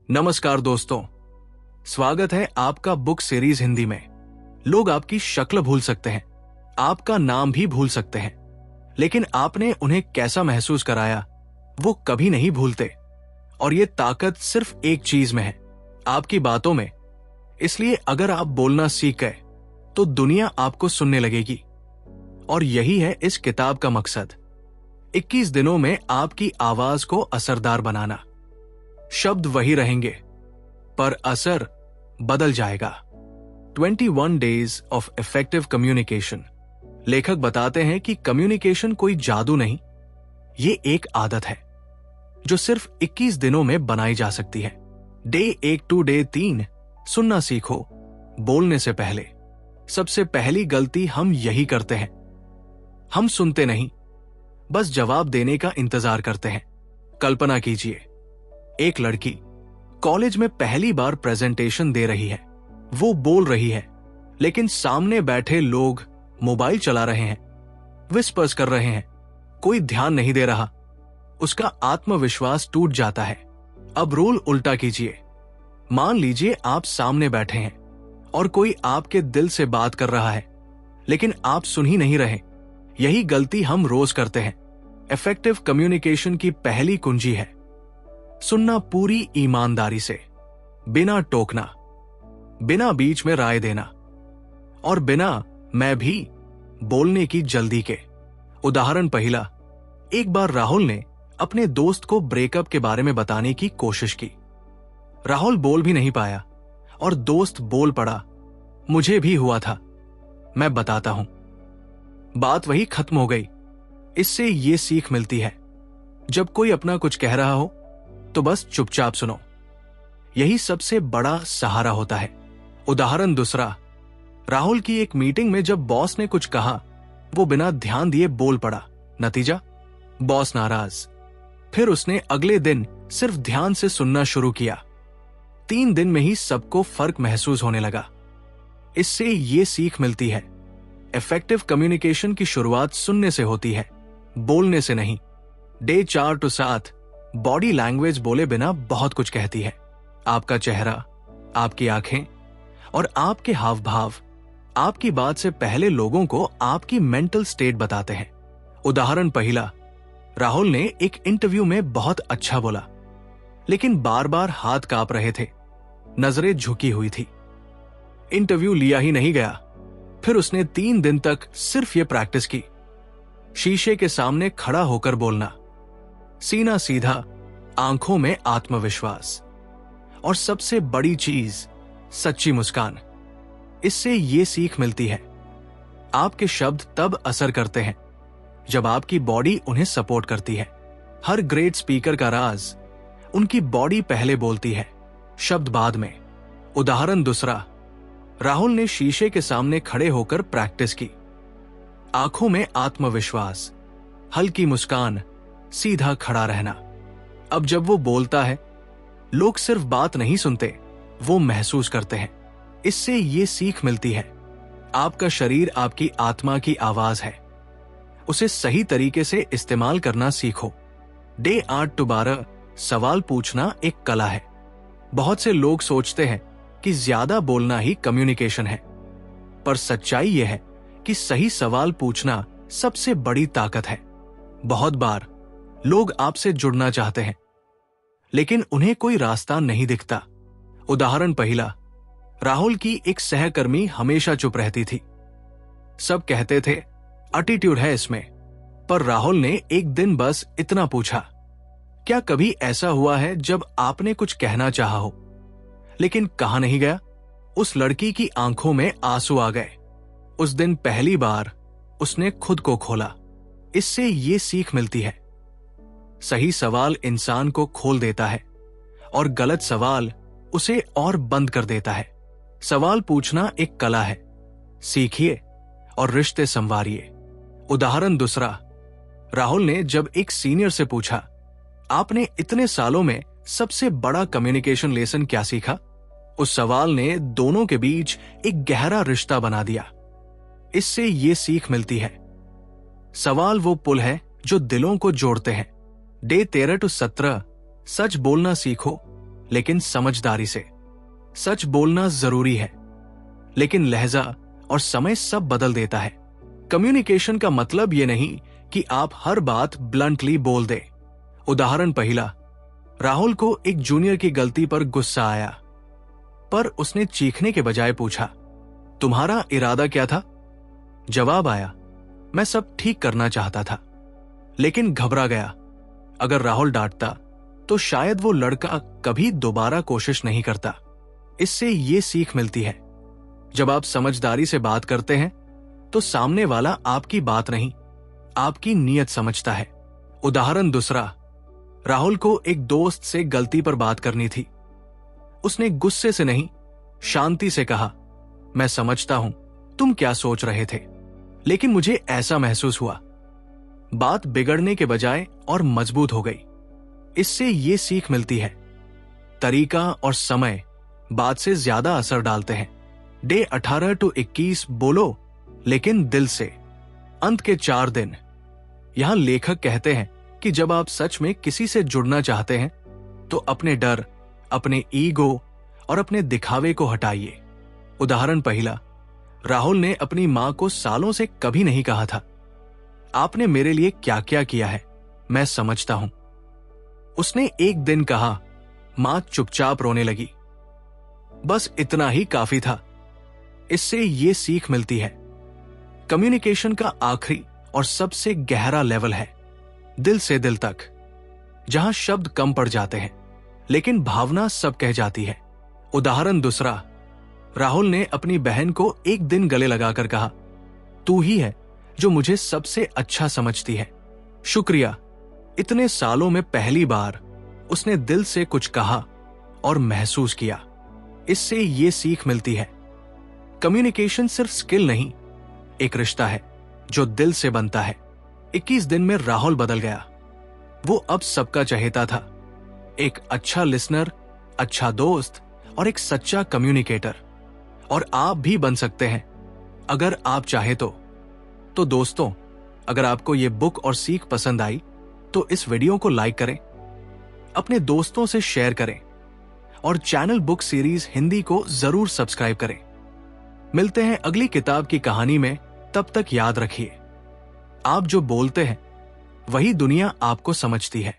नमस्कार दोस्तों, स्वागत है आपका बुक सीरीज हिंदी में। लोग आपकी शक्ल भूल सकते हैं, आपका नाम भी भूल सकते हैं, लेकिन आपने उन्हें कैसा महसूस कराया वो कभी नहीं भूलते। और ये ताकत सिर्फ एक चीज में है, आपकी बातों में। इसलिए अगर आप बोलना सीख गए तो दुनिया आपको सुनने लगेगी। और यही है इस किताब का मकसद, 21 दिनों में आपकी आवाज को असरदार बनाना। शब्द वही रहेंगे पर असर बदल जाएगा। 21 डेज ऑफ इफेक्टिव कम्युनिकेशन। लेखक बताते हैं कि कम्युनिकेशन कोई जादू नहीं, ये एक आदत है जो सिर्फ 21 दिनों में बनाई जा सकती है। डे 1 टू डे 3 सुनना सीखो। बोलने से पहले सबसे पहली गलती हम यही करते हैं, हम सुनते नहीं, बस जवाब देने का इंतजार करते हैं। कल्पना कीजिए, एक लड़की कॉलेज में पहली बार प्रेजेंटेशन दे रही है। वो बोल रही है, लेकिन सामने बैठे लोग मोबाइल चला रहे हैं, विस्पर्स कर रहे हैं, कोई ध्यान नहीं दे रहा। उसका आत्मविश्वास टूट जाता है। अब रोल उल्टा कीजिए। मान लीजिए आप सामने बैठे हैं और कोई आपके दिल से बात कर रहा है, लेकिन आप सुन ही नहीं रहे। यही गलती हम रोज करते हैं। इफेक्टिव कम्युनिकेशन की पहली कुंजी है सुनना पूरी ईमानदारी से, बिना टोकना, बिना बीच में राय देना और बिना मैं भी बोलने की जल्दी के। उदाहरण पहला, एक बार राहुल ने अपने दोस्त को ब्रेकअप के बारे में बताने की कोशिश की। राहुल बोल भी नहीं पाया और दोस्त बोल पड़ा, मुझे भी हुआ था, मैं बताता हूं। बात वही खत्म हो गई। इससे ये सीख मिलती है, जब कोई अपना कुछ कह रहा हो तो बस चुपचाप सुनो। यही सबसे बड़ा सहारा होता है। उदाहरण दूसरा, राहुल की एक मीटिंग में जब बॉस ने कुछ कहा, वो बिना ध्यान दिए बोल पड़ा। नतीजा, बॉस नाराज। फिर उसने अगले दिन सिर्फ ध्यान से सुनना शुरू किया। 3 दिन में ही सबको फर्क महसूस होने लगा। इससे ये सीख मिलती है, इफेक्टिव कम्युनिकेशन की शुरुआत सुनने से होती है, बोलने से नहीं। डे 4 टू 7 बॉडी लैंग्वेज बोले बिना बहुत कुछ कहती है। आपका चेहरा, आपकी आंखें और आपके हाव भाव आपकी बात से पहले लोगों को आपकी मेंटल स्टेट बताते हैं। उदाहरण पहला, राहुल ने एक इंटरव्यू में बहुत अच्छा बोला, लेकिन बार बार हाथ कांप रहे थे, नजरें झुकी हुई थी। इंटरव्यू लिया ही नहीं गया। फिर उसने 3 दिन तक सिर्फ ये प्रैक्टिस की, शीशे के सामने खड़ा होकर बोलना, सीना सीधा, आंखों में आत्मविश्वास और सबसे बड़ी चीज, सच्ची मुस्कान। इससे ये सीख मिलती है, आपके शब्द तब असर करते हैं जब आपकी बॉडी उन्हें सपोर्ट करती है। हर ग्रेट स्पीकर का राज, उनकी बॉडी पहले बोलती है, शब्द बाद में। उदाहरण दूसरा, राहुल ने शीशे के सामने खड़े होकर प्रैक्टिस की। आंखों में आत्मविश्वास, हल्की मुस्कान, सीधा खड़ा रहना। अब जब वो बोलता है, लोग सिर्फ बात नहीं सुनते, वो महसूस करते हैं। इससे ये सीख मिलती है, आपका शरीर आपकी आत्मा की आवाज है, उसे सही तरीके से इस्तेमाल करना सीखो। डे 8 टू 12 सवाल पूछना एक कला है। बहुत से लोग सोचते हैं कि ज्यादा बोलना ही कम्युनिकेशन है, पर सच्चाई यह है कि सही सवाल पूछना सबसे बड़ी ताकत है। बहुत बार लोग आपसे जुड़ना चाहते हैं, लेकिन उन्हें कोई रास्ता नहीं दिखता। उदाहरण पहला, राहुल की एक सहकर्मी हमेशा चुप रहती थी। सब कहते थे एटीट्यूड है इसमें, पर राहुल ने एक दिन बस इतना पूछा, क्या कभी ऐसा हुआ है जब आपने कुछ कहना चाहा हो लेकिन कहा नहीं गया? उस लड़की की आंखों में आंसू आ गए। उस दिन पहली बार उसने खुद को खोला। इससे ये सीख मिलती है, सही सवाल इंसान को खोल देता है और गलत सवाल उसे और बंद कर देता है। सवाल पूछना एक कला है, सीखिए और रिश्ते संवारिए। उदाहरण दूसरा, राहुल ने जब एक सीनियर से पूछा, आपने इतने सालों में सबसे बड़ा कम्युनिकेशन लेसन क्या सीखा? उस सवाल ने दोनों के बीच एक गहरा रिश्ता बना दिया। इससे ये सीख मिलती है, सवाल वो पुल है जो दिलों को जोड़ते हैं। डे 13 टू 17 सच बोलना सीखो, लेकिन समझदारी से। सच बोलना जरूरी है, लेकिन लहजा और समय सब बदल देता है। कम्युनिकेशन का मतलब ये नहीं कि आप हर बात ब्लंटली बोल दें। उदाहरण पहला, राहुल को एक जूनियर की गलती पर गुस्सा आया, पर उसने चीखने के बजाय पूछा, तुम्हारा इरादा क्या था? जवाब आया, मैं सब ठीक करना चाहता था, लेकिन घबरा गया। अगर राहुल डांटता तो शायद वो लड़का कभी दोबारा कोशिश नहीं करता। इससे ये सीख मिलती है, जब आप समझदारी से बात करते हैं तो सामने वाला आपकी बात नहीं, आपकी नीयत समझता है। उदाहरण दूसरा, राहुल को एक दोस्त से गलती पर बात करनी थी। उसने गुस्से से नहीं, शांति से कहा, मैं समझता हूं तुम क्या सोच रहे थे, लेकिन मुझे ऐसा महसूस हुआ। बात बिगड़ने के बजाय और मजबूत हो गई। इससे ये सीख मिलती है, तरीका और समय बात से ज्यादा असर डालते हैं। डे 18 to 21 बोलो, लेकिन दिल से। अंत के 4 दिन। यहां लेखक कहते हैं कि जब आप सच में किसी से जुड़ना चाहते हैं तो अपने डर, अपने ईगो और अपने दिखावे को हटाइए। उदाहरण पहला, राहुल ने अपनी मां को सालों से कभी नहीं कहा था, आपने मेरे लिए क्या क्या किया है, मैं समझता हूं। उसने एक दिन कहा, मां चुपचाप रोने लगी। बस इतना ही काफी था। इससे ये सीख मिलती है, कम्युनिकेशन का आखिरी और सबसे गहरा लेवल है दिल से दिल तक, जहां शब्द कम पड़ जाते हैं लेकिन भावना सब कह जाती है। उदाहरण दूसरा, राहुल ने अपनी बहन को एक दिन गले लगाकर कहा, तू ही है जो मुझे सबसे अच्छा समझती है, शुक्रिया। इतने सालों में पहली बार उसने दिल से कुछ कहा और महसूस किया। इससे ये सीख मिलती है, कम्युनिकेशन सिर्फ स्किल नहीं, एक रिश्ता है जो दिल से बनता है। 21 दिन में राहुल बदल गया। वो अब सबका चहेता था, एक अच्छा लिसनर, अच्छा दोस्त और एक सच्चा कम्युनिकेटर। और आप भी बन सकते हैं अगर आप चाहे तो दोस्तों, अगर आपको ये बुक और सीख पसंद आई तो इस वीडियो को लाइक करें, अपने दोस्तों से शेयर करें और चैनल बुक सीरीज हिंदी को जरूर सब्सक्राइब करें। मिलते हैं अगली किताब की कहानी में। तब तक याद रखिए, आप जो बोलते हैं वही दुनिया आपको समझती है।